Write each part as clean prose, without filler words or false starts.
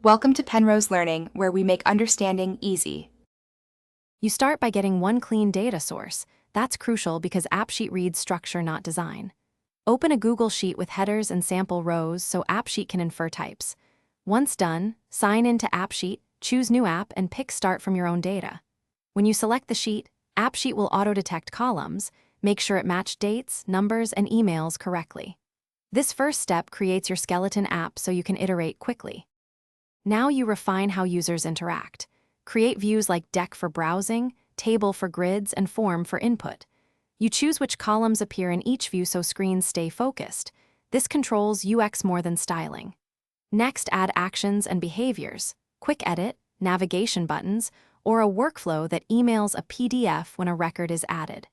Welcome to Penrose Learning, where we make understanding easy. You start by getting one clean data source. That's crucial because Appsheet reads structure, not design. Open a Google Sheet with headers and sample rows so Appsheet can infer types. Once done, sign into Appsheet, choose New App, and pick Start from your own data. When you select the sheet, Appsheet will auto-detect columns. Make sure it matched dates, numbers, and emails correctly. This first step creates your skeleton app so you can iterate quickly. Now you refine how users interact. Create views like Deck for browsing, Table for grids, and Form for input. You choose which columns appear in each view so screens stay focused. This controls UX more than styling. Next, add actions and behaviors, quick edit, navigation buttons, or a workflow that emails a PDF when a record is added.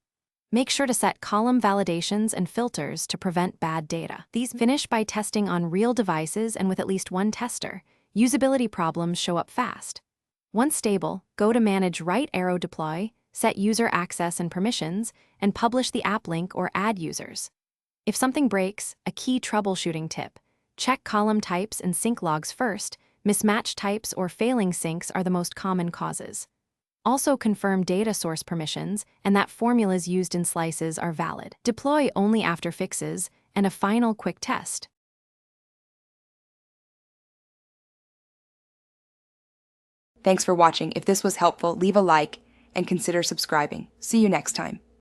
Make sure to set column validations and filters to prevent bad data. These finish by testing on real devices and with at least one tester. Usability problems show up fast. Once stable, go to Manage Right Arrow Deploy, set user access and permissions, and publish the app link or add users. If something breaks, a key troubleshooting tip: check column types and sync logs first. Mismatched types or failing syncs are the most common causes. Also confirm data source permissions and that formulas used in slices are valid. Deploy only after fixes and a final quick test. Thanks for watching. If this was helpful, leave a like and consider subscribing. See you next time.